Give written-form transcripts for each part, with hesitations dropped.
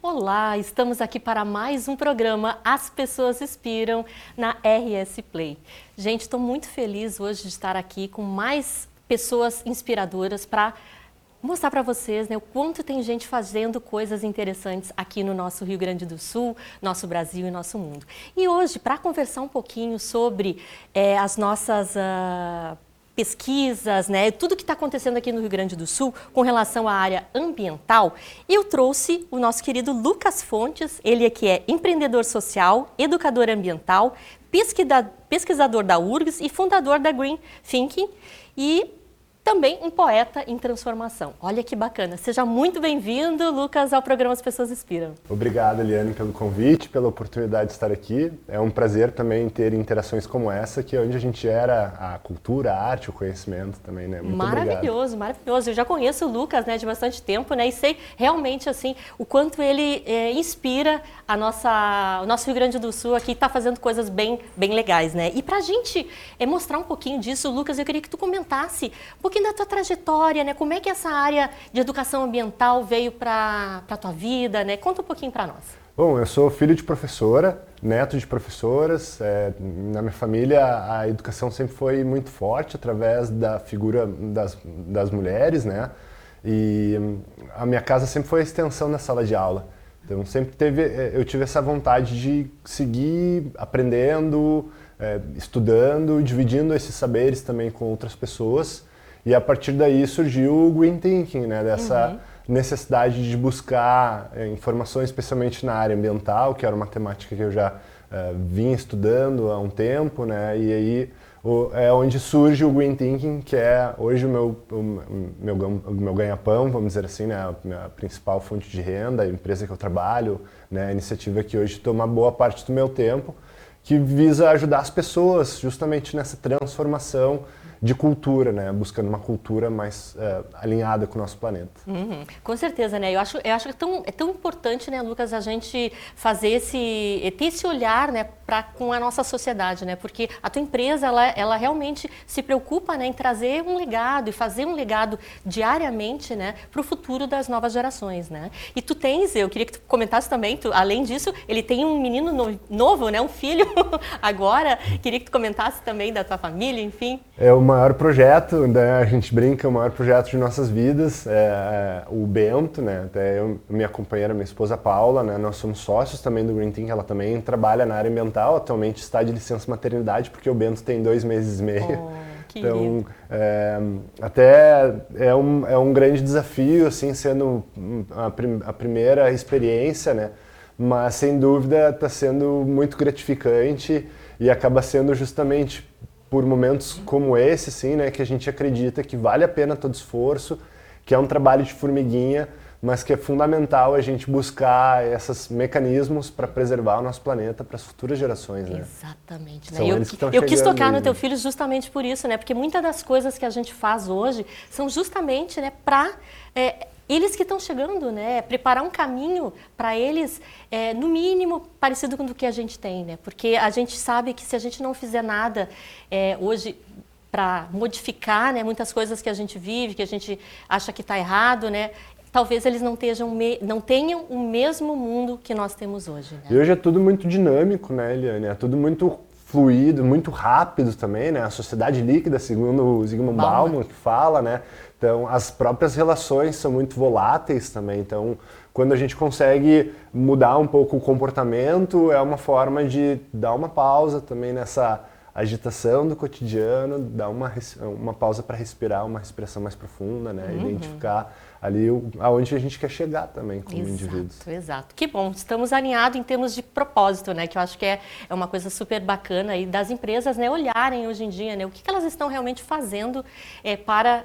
Olá, estamos aqui para mais um programa As Pessoas Inspiram na RS Play. Gente, estou muito feliz hoje de estar aqui com mais pessoas inspiradoras para mostrar para vocês, né, o quanto tem gente fazendo coisas interessantes aqui no nosso Rio Grande do Sul, nosso Brasil e nosso mundo. E hoje, para conversar um pouquinho sobre as nossas pesquisas, né, tudo que está acontecendo aqui no Rio Grande do Sul com relação à área ambiental, eu trouxe o nosso querido Lucas Fontes, ele que é empreendedor social, educador ambiental, pesquisador da URGS e fundador da Green Thinking e também um poeta em transformação. Olha que bacana. Seja muito bem-vindo, Lucas, ao programa As Pessoas Inspiram. Obrigado, Eliane, pelo convite, pela oportunidade de estar aqui. É um prazer também ter interações como essa, que é onde a gente gera a cultura, a arte, o conhecimento também, né? Muito maravilhoso, obrigado. maravilhoso. Eu já conheço o Lucas, né, de bastante tempo, né, e sei realmente, assim, o quanto ele inspira o nosso Rio Grande do Sul aqui, está fazendo coisas bem legais, né? E para a gente mostrar um pouquinho disso, Lucas, eu queria que tu comentasse um pouquinho da tua trajetória, né? Como é que essa área de educação ambiental veio para a tua vida, né? Conta um pouquinho para nós. Bom, eu sou filho de professora, neto de professoras. Na minha família, a educação sempre foi muito forte através da figura das mulheres, né? E a minha casa sempre foi a extensão da sala de aula. Então, eu tive essa vontade de seguir aprendendo, estudando, dividindo esses saberes também com outras pessoas. E a partir daí surgiu o Green Thinking, né? Dessa necessidade de buscar informações, especialmente na área ambiental, que era uma temática que eu já vinha estudando há um tempo, né? E aí é onde surge o Green Thinking, que é hoje o meu ganha-pão, vamos dizer assim, né? A minha principal fonte de renda, a empresa que eu trabalho, né? A iniciativa que hoje toma boa parte do meu tempo, que visa ajudar as pessoas justamente nessa transformação de cultura, né? Buscando uma cultura mais alinhada com o nosso planeta. Com certeza, né? Eu acho que é tão importante, né, Lucas, a gente fazer ter esse olhar, né, com a nossa sociedade, né? Porque a tua empresa, ela realmente se preocupa, né, em trazer um legado e fazer um legado diariamente, né, para o futuro das novas gerações, né? E tu eu queria que tu comentasse também, além disso, ele tem um menino novo, né, um filho agora. Queria que tu comentasse também da tua família, enfim. É o maior projeto, né, a gente brinca, o maior projeto de nossas vidas, o Bento, né, até minha companheira, minha esposa Paula, né, nós somos sócios também do Green Thinking, ela também trabalha na área ambiental, atualmente está de licença maternidade, porque o Bento tem 2 meses e meio. Que então, lindo. Até é um grande desafio, assim, sendo a primeira experiência, né, mas sem dúvida está sendo muito gratificante e acaba sendo justamente por momentos como esse, assim, né, que a gente acredita que vale a pena todo esforço, que é um trabalho de formiguinha, mas que é fundamental a gente buscar esses mecanismos para preservar o nosso planeta para as futuras gerações, né? Exatamente. São eles que estão eu quis chegando tocar no aí, teu né? filho justamente por isso, né? Porque muitas das coisas que a gente faz hoje são justamente, né, para eles que estão chegando, né? Preparar um caminho para eles, no mínimo, parecido com o que a gente tem, né? Porque a gente sabe que se a gente não fizer nada hoje para modificar, né, muitas coisas que a gente vive, que a gente acha que está errado, né? Talvez eles não tenham o mesmo mundo que nós temos hoje, né? E hoje é tudo muito dinâmico, né, Eliane? É tudo muito fluido, muito rápido também, né? A sociedade líquida, segundo o Zygmunt Bauman, que fala, né? Então, as próprias relações são muito voláteis também. Então, quando a gente consegue mudar um pouco o comportamento, é uma forma de dar uma pausa também nessa agitação do cotidiano, dar uma pausa para respirar, uma respiração mais profunda, né? Identificar ali aonde a gente quer chegar também como indivíduos. Exato. Que bom, estamos alinhados em termos de propósito, né? Que eu acho que é uma coisa super bacana aí das empresas, né, olharem hoje em dia, né, o que elas estão realmente fazendo para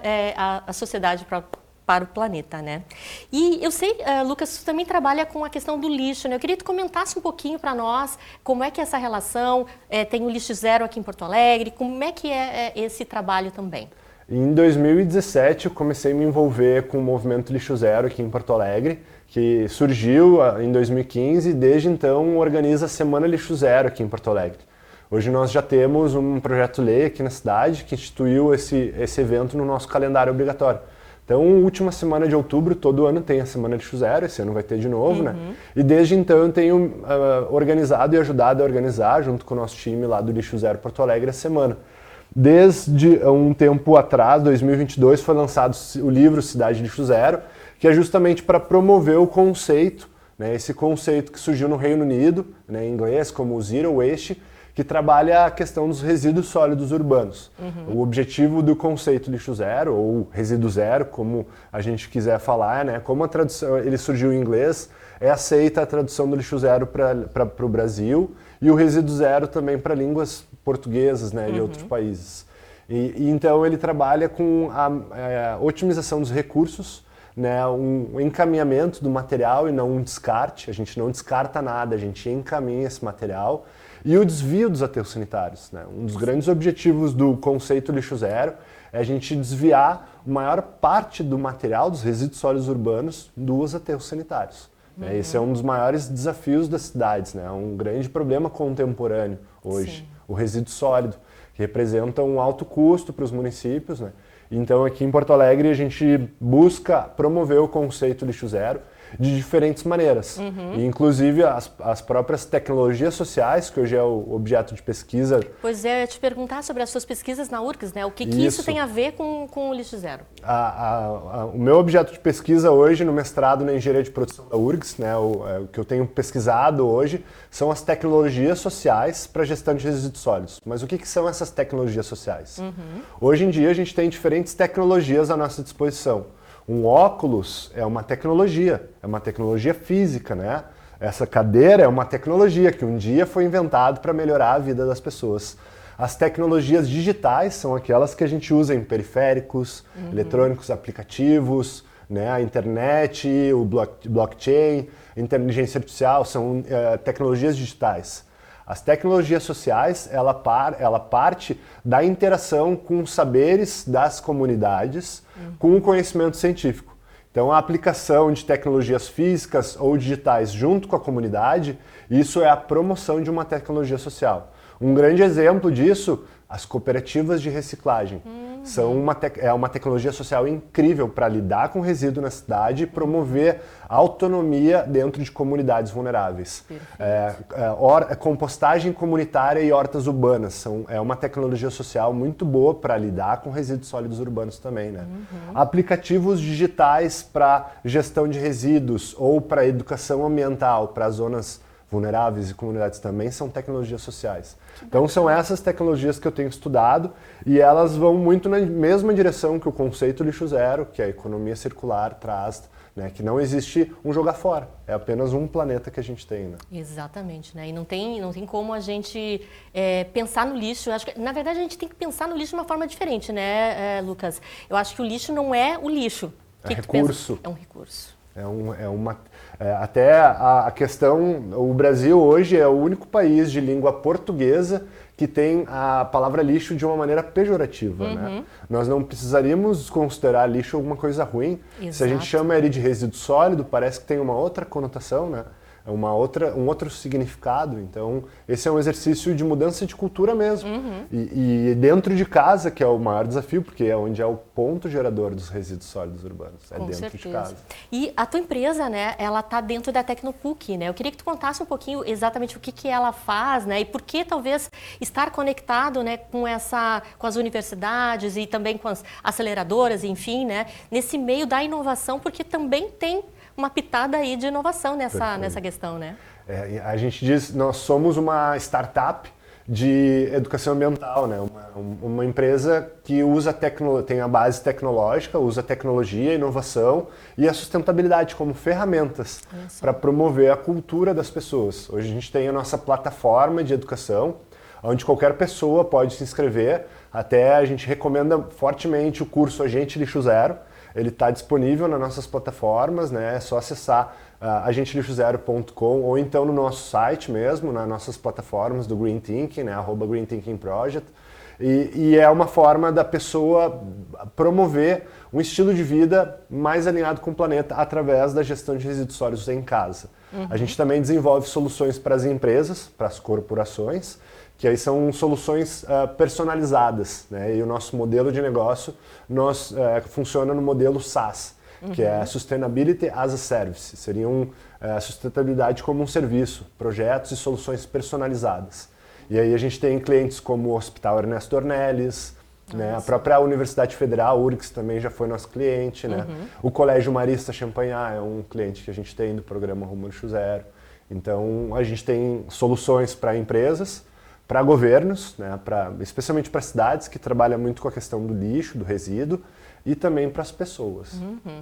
a sociedade, para o planeta, né? E eu sei, Lucas, você também trabalha com a questão do lixo, né? Eu queria que tu comentasse um pouquinho para nós como é que é essa relação, tem o Lixo Zero aqui em Porto Alegre, como é que é esse trabalho também? Em 2017 eu comecei a me envolver com o movimento Lixo Zero aqui em Porto Alegre, que surgiu em 2015 e desde então organiza a Semana Lixo Zero aqui em Porto Alegre. Hoje nós já temos um projeto-lei aqui na cidade que instituiu esse evento no nosso calendário obrigatório. Então, última semana de outubro, todo ano tem a Semana Lixo Zero, esse ano vai ter de novo, né? E desde então eu tenho organizado e ajudado a organizar, junto com o nosso time lá do Lixo Zero Porto Alegre, a semana. Desde um tempo atrás, 2022, foi lançado o livro Cidade Lixo Zero, que é justamente para promover o conceito, né? Esse conceito que surgiu no Reino Unido, né, em inglês, como Zero Waste, que trabalha a questão dos resíduos sólidos urbanos. O objetivo do conceito lixo zero, ou resíduo zero, como a gente quiser falar, né? Como a tradução ele surgiu em inglês, é aceita a tradução do lixo zero para o Brasil e o resíduo zero também para línguas portuguesas, né, de outros países. E então ele trabalha com a otimização dos recursos, né, um encaminhamento do material e não um descarte. A gente não descarta nada, a gente encaminha esse material. E o desvio dos aterros sanitários, né? Um dos grandes objetivos do conceito lixo zero é a gente desviar a maior parte do material, dos resíduos sólidos urbanos, dos aterros sanitários. Esse é um dos maiores desafios das cidades, né? É um grande problema contemporâneo hoje, o resíduo sólido, que representa um alto custo para os municípios, né? Então aqui em Porto Alegre a gente busca promover o conceito lixo zero de diferentes maneiras. E, inclusive as próprias tecnologias sociais, que hoje é o objeto de pesquisa. Pois é, eu ia te perguntar sobre as suas pesquisas na URGS, né? O que isso tem a ver com o lixo zero? O meu objeto de pesquisa hoje no mestrado na engenharia de produção da URGS, né, o que eu tenho pesquisado hoje, são as tecnologias sociais para a gestão de resíduos sólidos. Mas o que são essas tecnologias sociais? Hoje em dia a gente tem diferentes tecnologias à nossa disposição. Um óculos é uma tecnologia física, né? Essa cadeira é uma tecnologia que um dia foi inventado para melhorar a vida das pessoas. As tecnologias digitais são aquelas que a gente usa em periféricos, eletrônicos, aplicativos, né? A internet, o blockchain, inteligência artificial, são tecnologias digitais. As tecnologias sociais, ela parte da interação com os saberes das comunidades, com o conhecimento científico. Então, a aplicação de tecnologias físicas ou digitais junto com a comunidade, isso é a promoção de uma tecnologia social. Um grande exemplo disso, as cooperativas de reciclagem. É uma tecnologia social incrível para lidar com resíduo na cidade e promover autonomia dentro de comunidades vulneráveis. Compostagem comunitária e hortas urbanas é uma tecnologia social muito boa para lidar com resíduos sólidos urbanos também, né? Aplicativos digitais para gestão de resíduos ou para educação ambiental, para zonas vulneráveis e comunidades também são tecnologias sociais. Então são essas tecnologias que eu tenho estudado e elas vão muito na mesma direção que o conceito lixo zero, que a economia circular traz, né, que não existe um jogar fora, é apenas um planeta que a gente tem, né? Exatamente, né? E não tem como a gente pensar no lixo. Eu acho que, na verdade, a gente tem que pensar no lixo de uma forma diferente, né, Lucas? Eu acho que o lixo não é o lixo. É recurso. É um recurso. Até a questão, o Brasil hoje é o único país de língua portuguesa que tem a palavra lixo de uma maneira pejorativa, né? Nós não precisaríamos considerar lixo alguma coisa ruim. Exato. Se a gente chama ele de resíduo sólido, parece que tem uma outra conotação, né? Um outro significado. Então, esse é um exercício de mudança de cultura mesmo. E dentro de casa, que é o maior desafio, porque é onde é o ponto gerador dos resíduos sólidos urbanos. É dentro de casa. E a tua empresa, né, ela está dentro da Tecnopuc, né? Eu queria que tu contasse um pouquinho exatamente o que ela faz, né? E por que talvez estar conectado, né, com as universidades e também com as aceleradoras, enfim, né? Nesse meio da inovação, porque também tem uma pitada aí de inovação nessa questão, né? A gente diz, nós somos uma startup de educação ambiental, né? Uma empresa que tem a base tecnológica, usa tecnologia, inovação e a sustentabilidade como ferramentas para promover a cultura das pessoas. Hoje a gente tem a nossa plataforma de educação, onde qualquer pessoa pode se inscrever. Até a gente recomenda fortemente o curso Agente Lixo Zero. Ele está disponível nas nossas plataformas, né? É só acessar agentelixozero.com ou então no nosso site mesmo, nas nossas plataformas do Green Thinking, né? @Green Thinking Project. e é uma forma da pessoa promover um estilo de vida mais alinhado com o planeta através da gestão de resíduos sólidos em casa. A gente também desenvolve soluções para as empresas, para as corporações, que aí são soluções personalizadas, né? E o nosso modelo de negócio funciona no modelo SaaS, que é Sustainability as a Service. Seriam sustentabilidade como um serviço, projetos e soluções personalizadas. E aí a gente tem clientes como o Hospital Ernesto Dornelles, né? A própria Universidade Federal, URGS, também já foi nosso cliente, né? O Colégio Marista Champagnat é um cliente que a gente tem do programa Rumo Lixo Zero. Então a gente tem soluções para empresas, para governos, né? Especialmente para cidades que trabalham muito com a questão do lixo, do resíduo, e também para as pessoas.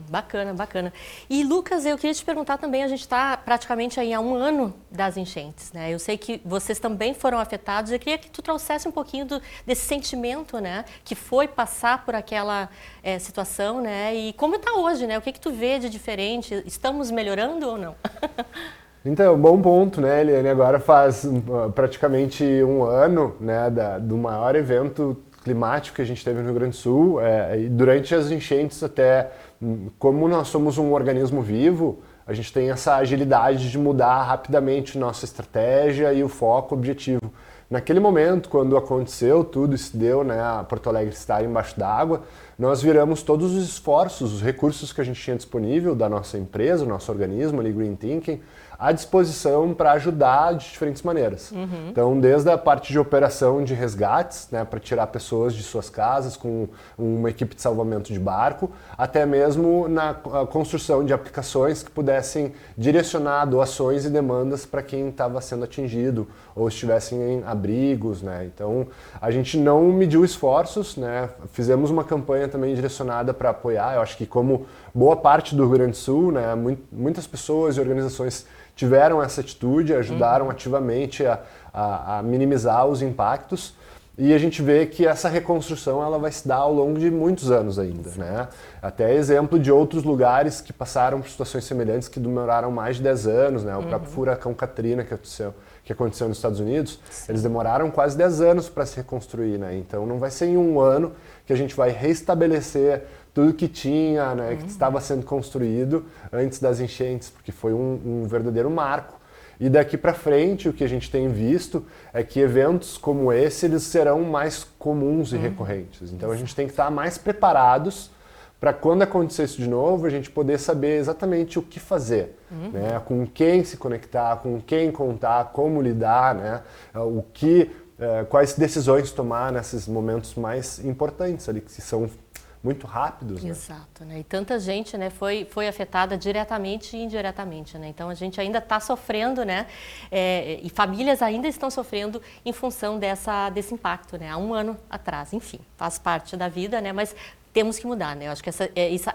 Bacana, bacana. E Lucas, eu queria te perguntar também, a gente está praticamente aí há 1 ano das enchentes, né? Eu sei que vocês também foram afetados, eu queria que tu trouxesse um pouquinho desse sentimento, né? Que foi passar por aquela situação, né? E como está hoje, né? O que tu vê de diferente? Estamos melhorando ou não? Então, bom ponto, né, Eliane? Agora faz praticamente 1 ano, né, do maior evento climático que a gente teve no Rio Grande do Sul, e durante as enchentes até, como nós somos um organismo vivo, a gente tem essa agilidade de mudar rapidamente nossa estratégia e o foco, o objetivo. Naquele momento, quando aconteceu tudo e se deu, né, a Porto Alegre estar embaixo d'água, nós viramos todos os esforços, os recursos que a gente tinha disponível da nossa empresa, o nosso organismo ali, Green Thinking, à disposição para ajudar de diferentes maneiras. Então, desde a parte de operação de resgates, né, para tirar pessoas de suas casas com uma equipe de salvamento de barco, até mesmo na construção de aplicações que pudessem direcionar doações e demandas para quem estava sendo atingido ou estivessem em abrigos, né? Então, a gente não mediu esforços, né? Fizemos uma campanha também direcionada para apoiar. Eu acho que como boa parte do Rio Grande do Sul, né, muitas pessoas e organizações tiveram essa atitude, ajudaram ativamente a minimizar os impactos, e a gente vê que essa reconstrução ela vai se dar ao longo de muitos anos ainda, né? Até exemplo de outros lugares que passaram por situações semelhantes que demoraram mais de 10 anos, né? O próprio furacão Katrina que aconteceu nos Estados Unidos, eles demoraram quase 10 anos para se reconstruir, né? Então não vai ser em 1 ano que a gente vai restabelecer tudo que tinha, né, que estava sendo construído antes das enchentes, porque foi um verdadeiro marco. E daqui para frente, o que a gente tem visto é que eventos como esse, eles serão mais comuns e recorrentes. Então a gente tem que estar mais preparados para quando acontecer isso de novo, a gente poder saber exatamente o que fazer, né, com quem se conectar, com quem contar, como lidar, né, quais decisões tomar nesses momentos mais importantes ali, que são muito rápidos, né? Exato, né? E tanta gente, né, foi afetada diretamente e indiretamente, né? Então a gente ainda está sofrendo, né? E famílias ainda estão sofrendo em função desse impacto, né? Há 1 ano atrás, enfim, faz parte da vida, né? Mas temos que mudar, né? Eu acho que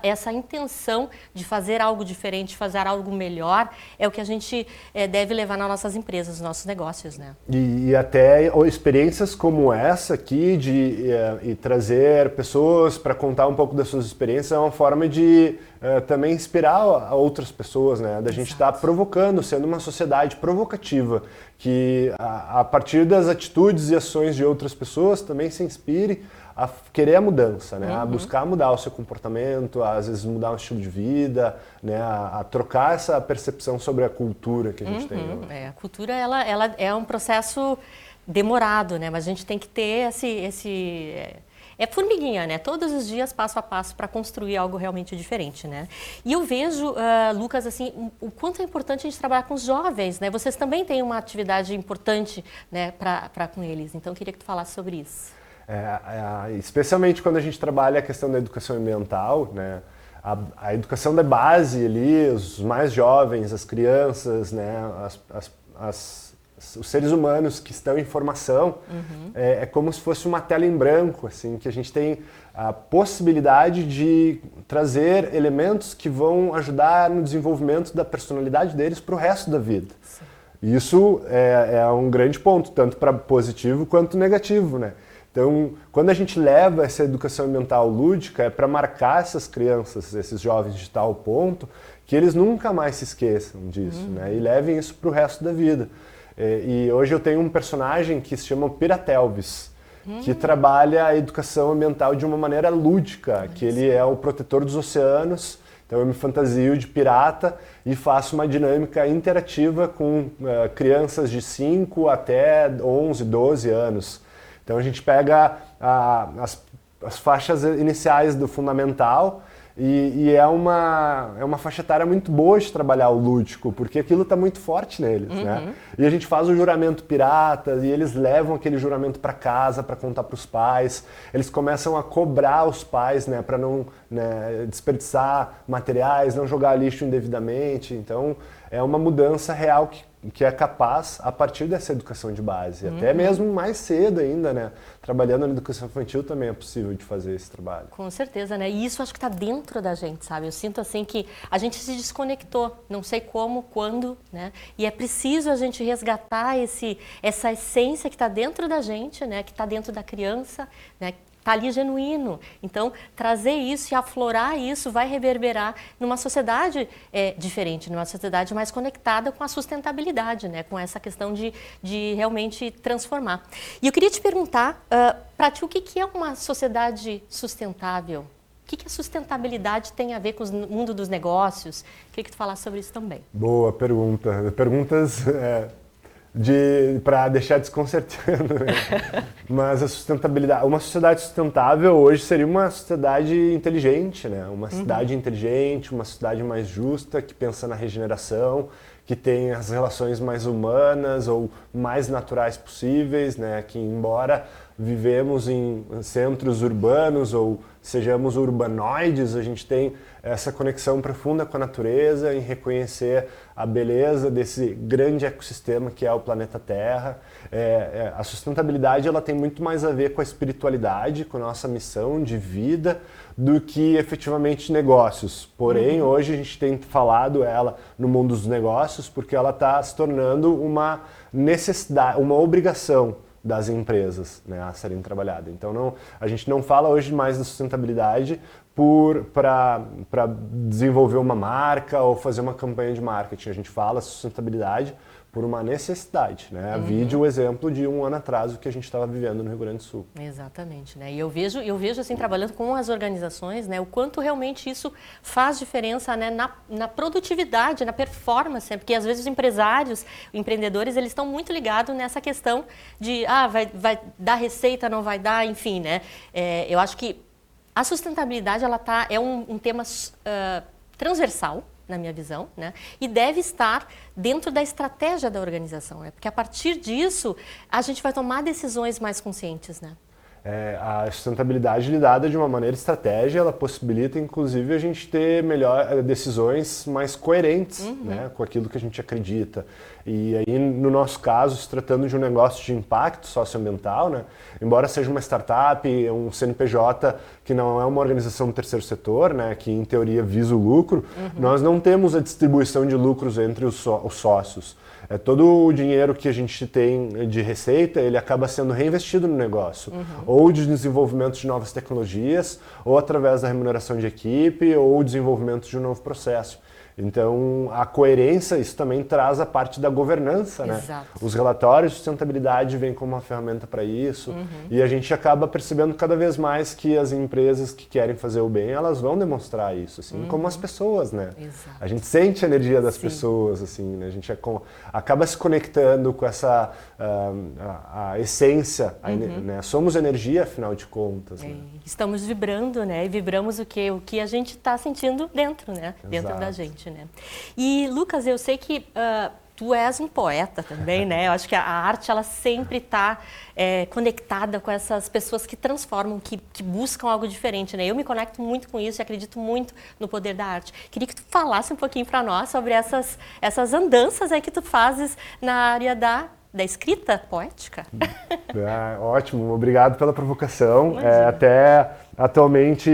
essa intenção de fazer algo diferente, fazer algo melhor, é o que a gente deve levar nas nossas empresas, nos nossos negócios, né? E até experiências como essa aqui, de trazer pessoas para contar um pouco das suas experiências, é uma forma de também inspirar outras pessoas, né? Da gente estar provocando, sendo uma sociedade provocativa, que a partir das atitudes e ações de outras pessoas também se inspire a querer a mudança, né? A buscar mudar o seu comportamento, às vezes mudar o estilo de vida, né? A trocar essa percepção sobre a cultura que a gente tem. Né? A cultura ela é um processo demorado, né? Mas a gente tem que ter é formiguinha, né? Todos os dias, passo a passo, para construir algo realmente diferente, né? E eu vejo, Lucas, assim, o quanto é importante a gente trabalhar com os jovens, né? Vocês também têm uma atividade importante, né, para com eles. Então, eu queria que tu falasse sobre isso. Especialmente quando a gente trabalha a questão da educação ambiental, né? A educação da base ali, os mais jovens, as crianças, né? Os seres humanos que estão em formação, é como se fosse uma tela em branco, assim, que a gente tem a possibilidade de trazer elementos que vão ajudar no desenvolvimento da personalidade deles para o resto da vida. Sim. Isso é um grande ponto, tanto para positivo quanto negativo, né? Então, quando a gente leva essa educação ambiental lúdica, é para marcar essas crianças, esses jovens de tal ponto, que eles nunca mais se esqueçam disso, né? E levem isso para o resto da vida. E hoje eu tenho um personagem que se chama Piratelvis. que trabalha a educação ambiental de uma maneira lúdica, que ele é o protetor dos oceanos. Então eu me fantasio de pirata e faço uma dinâmica interativa com crianças de 5 até 11, 12 anos. Então a gente pega as faixas iniciais do fundamental e é uma faixa etária muito boa de trabalhar o lúdico, porque aquilo está muito forte neles, né? E a gente faz o juramento pirata e eles levam aquele juramento para casa para contar para os pais. Eles começam a cobrar os pais, né, para não, né, desperdiçar materiais, não jogar lixo indevidamente. Então é uma mudança real que é capaz a partir dessa educação de base. Até mesmo mais cedo ainda, né? Trabalhando na educação infantil também é possível de fazer esse trabalho. Com certeza, né? E isso acho que está dentro da gente, sabe? Eu sinto assim que a gente se desconectou, não sei como, quando, né? E é preciso a gente resgatar essa essência que está dentro da gente, né? Que está dentro da criança, né? Está ali genuíno. Então, trazer isso e aflorar isso vai reverberar numa sociedade diferente, numa sociedade mais conectada com a sustentabilidade, né? Com essa questão de realmente transformar. E eu queria te perguntar, para ti, o que é uma sociedade sustentável? O que a sustentabilidade tem a ver com o mundo dos negócios? Queria que tu falasse sobre isso também. Boa pergunta. Perguntas para deixar desconcertando, né? Mas a sustentabilidade, uma sociedade sustentável hoje seria uma sociedade inteligente, né? Uma cidade inteligente, uma cidade mais justa, que pensa na regeneração, que tem as relações mais humanas ou mais naturais possíveis, né? Que embora vivemos em centros urbanos ou sejamos urbanoides, a gente tem essa conexão profunda com a natureza, em reconhecer a beleza desse grande ecossistema que é o planeta Terra. A sustentabilidade ela tem muito mais a ver com a espiritualidade, com a nossa missão de vida, do que efetivamente negócios. Porém, hoje a gente tem falado ela no mundo dos negócios porque ela está se tornando uma necessidade, uma obrigação das empresas, né, a serem trabalhadas. Então a gente não fala hoje mais da sustentabilidade para desenvolver uma marca ou fazer uma campanha de marketing. A gente fala sustentabilidade por uma necessidade, né? Vide o exemplo de 1 ano atrás o que a gente estava vivendo no Rio Grande do Sul. Exatamente, né? E eu vejo assim, trabalhando com as organizações, né, o quanto realmente isso faz diferença, né, na produtividade, na performance, né? Porque às vezes os empresários, empreendedores, eles estão muito ligados nessa questão de vai dar receita, não vai dar, enfim, né? Eu acho que a sustentabilidade é um tema transversal, na minha visão, né? E deve estar dentro da estratégia da organização, né? Porque a partir disso a gente vai tomar decisões mais conscientes, né? A sustentabilidade lidada de uma maneira estratégica, ela possibilita inclusive a gente ter decisões mais coerentes, né, com aquilo que a gente acredita. E aí, no nosso caso, se tratando de um negócio de impacto socioambiental, né, embora seja uma startup, um CNPJ que não é uma organização do terceiro setor, né, que em teoria visa o lucro, nós não temos a distribuição de lucros entre os sócios. Todo o dinheiro que a gente tem de receita, ele acaba sendo reinvestido no negócio. Ou de desenvolvimento de novas tecnologias, ou através da remuneração de equipe, ou desenvolvimento de um novo processo. Então, a coerência, isso também traz a parte da governança, né? Exato. Os relatórios de sustentabilidade vêm como uma ferramenta para isso, e a gente acaba percebendo cada vez mais que as empresas que querem fazer o bem, elas vão demonstrar isso, assim, como as pessoas, né? Exato. A gente sente a energia das Sim. pessoas, assim, né? A gente acaba se conectando com essa a essência, né? Somos energia, afinal de contas, né? Estamos vibrando, né? E vibramos o que a gente está sentindo dentro, né? Dentro Exato. da gente, né? E, Lucas, eu sei que tu és um poeta também, né? Eu acho que a arte, ela sempre está conectada com essas pessoas que transformam, que buscam algo diferente, né? Eu me conecto muito com isso e acredito muito no poder da arte. Queria que tu falasse um pouquinho para nós sobre essas andanças aí que tu fazes na área da escrita poética. Ótimo, obrigado pela provocação. Até atualmente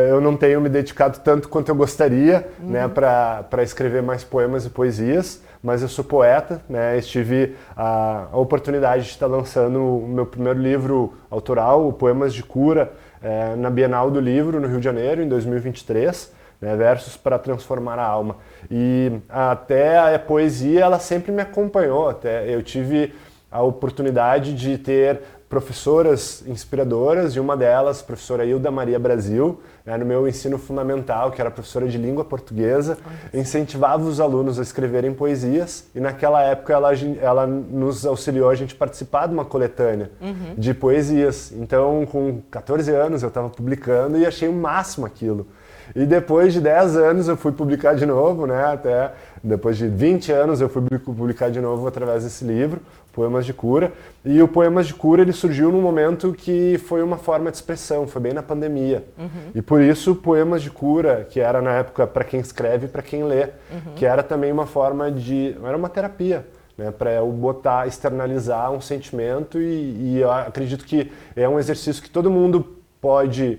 eu não tenho me dedicado tanto quanto eu gostaria, né, para escrever mais poemas e poesias, mas eu sou poeta, né, tive a oportunidade de estar lançando o meu primeiro livro autoral, o Poemas de Cura, na Bienal do Livro, no Rio de Janeiro, em 2023. Né, versos para transformar a alma. E até a poesia, ela sempre me acompanhou. Até eu tive a oportunidade de ter professoras inspiradoras, e uma delas, a professora Hilda Maria Brasil, no meu ensino fundamental, que era professora de língua portuguesa, incentivava os alunos a escreverem poesias, e naquela época ela nos auxiliou a gente participar de uma coletânea de poesias. Então, com 14 anos eu estava publicando e achei o máximo aquilo. E depois de 10 anos eu fui publicar de novo, né? Até depois de 20 anos eu fui publicar de novo através desse livro, Poemas de Cura. E o Poemas de Cura ele surgiu num momento que foi uma forma de expressão, foi bem na pandemia. E por isso Poemas de Cura, que era na época para quem escreve e para quem lê, que era também uma forma de... era uma terapia, né, para eu externalizar um sentimento e eu acredito que é um exercício que todo mundo pode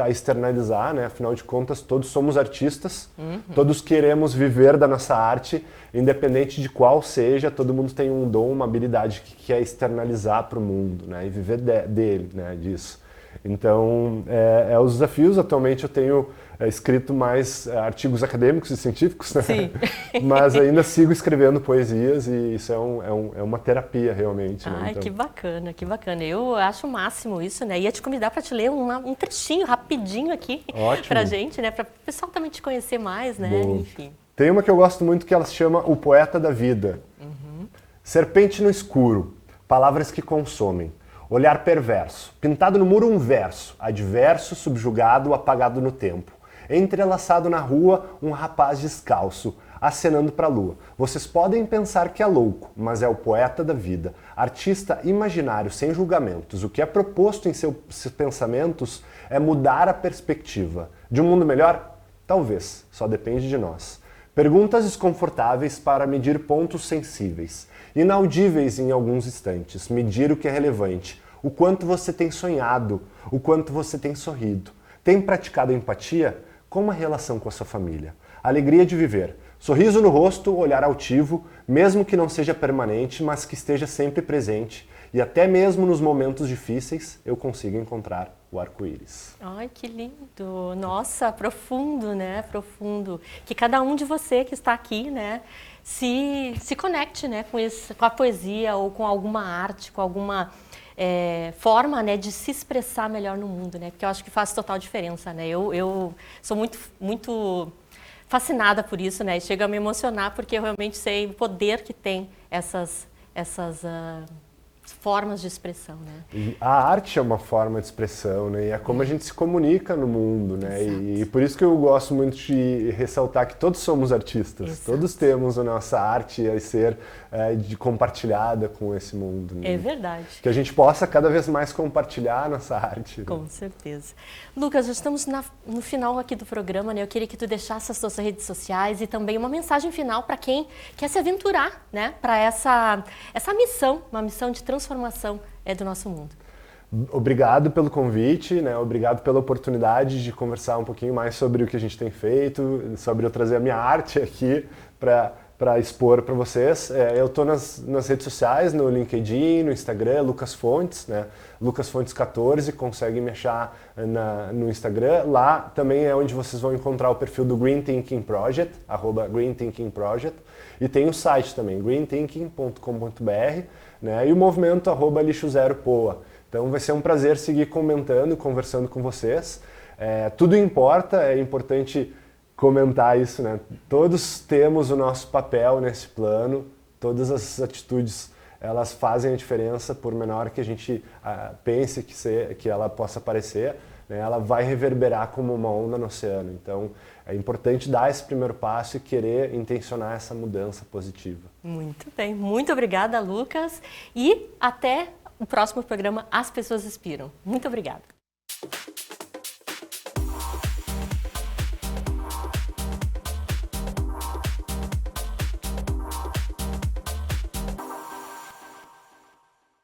externalizar, né? Afinal de contas, todos somos artistas, todos queremos viver da nossa arte, independente de qual seja, todo mundo tem um dom, uma habilidade que quer externalizar para o mundo, né? E viver dele, né? Disso. Então, os desafios. Atualmente eu tenho escrito mais artigos acadêmicos e científicos, né? Sim. Mas ainda sigo escrevendo poesias e isso é uma terapia realmente. Né? Ai, então... que bacana, que bacana. Eu acho o máximo isso, né? Ia te convidar para te ler um trechinho rapidinho aqui pra gente, né? Para o pessoal também te conhecer mais, né? Bom. Enfim. Tem uma que eu gosto muito que ela se chama O Poeta da Vida. Serpente no escuro, palavras que consomem. Olhar perverso, pintado no muro um verso, adverso, subjugado, apagado no tempo. Entrelaçado na rua, um rapaz descalço, acenando para a lua. Vocês podem pensar que é louco, mas é o poeta da vida, artista imaginário sem julgamentos. O que é proposto em seus pensamentos é mudar a perspectiva. De um mundo melhor? Talvez, só depende de nós. Perguntas desconfortáveis para medir pontos sensíveis, inaudíveis em alguns instantes, medir o que é relevante, o quanto você tem sonhado, o quanto você tem sorrido. Tem praticado empatia? Como a relação com a sua família? Alegria de viver. Sorriso no rosto, olhar altivo, mesmo que não seja permanente, mas que esteja sempre presente. E até mesmo nos momentos difíceis, eu consigo encontrar o arco-íris. Ai, que lindo! Nossa, profundo, né? Profundo. Que cada um de você que está aqui, né, se conecte, né, com a poesia ou com alguma arte, com alguma forma, né, de se expressar melhor no mundo, né? Porque eu acho que faz total diferença, né? Eu sou muito fascinada por isso, né? E chega a me emocionar porque eu realmente sei o poder que tem essas formas de expressão, né? E a arte é uma forma de expressão, né? E é como a gente se comunica no mundo, né? E por isso que eu gosto muito de ressaltar que todos somos artistas. Exato. Todos temos a nossa arte a ser compartilhada com esse mundo. Né? É verdade. Que a gente possa cada vez mais compartilhar a nossa arte. Né? Com certeza. Lucas, já estamos no final aqui do programa, né? Eu queria que tu deixasse as suas redes sociais e também uma mensagem final para quem quer se aventurar, né? Para essa missão, uma missão de transformação do nosso mundo. Obrigado pelo convite, né? Obrigado pela oportunidade de conversar um pouquinho mais sobre o que a gente tem feito, sobre eu trazer a minha arte aqui para expor para vocês. Eu estou nas redes sociais, no LinkedIn, no Instagram, Lucas Fontes, né? Lucas Fontes 14, consegue me achar no Instagram. Lá também é onde vocês vão encontrar o perfil do Green Thinking Project, @Green Thinking Project, e tem o site também, greenthinking.com.br, né? E o movimento @lixo0poa. Então vai ser um prazer seguir comentando, conversando com vocês. Tudo importa, é importante comentar isso, né? Todos temos o nosso papel nesse plano, todas as atitudes elas fazem a diferença, por menor que a gente pense que ela possa parecer, né? Ela vai reverberar como uma onda no oceano. Então é importante dar esse primeiro passo e querer intencionar essa mudança positiva. Muito bem, muito obrigada, Lucas, e até o próximo programa As Pessoas Inspiram. Muito obrigada.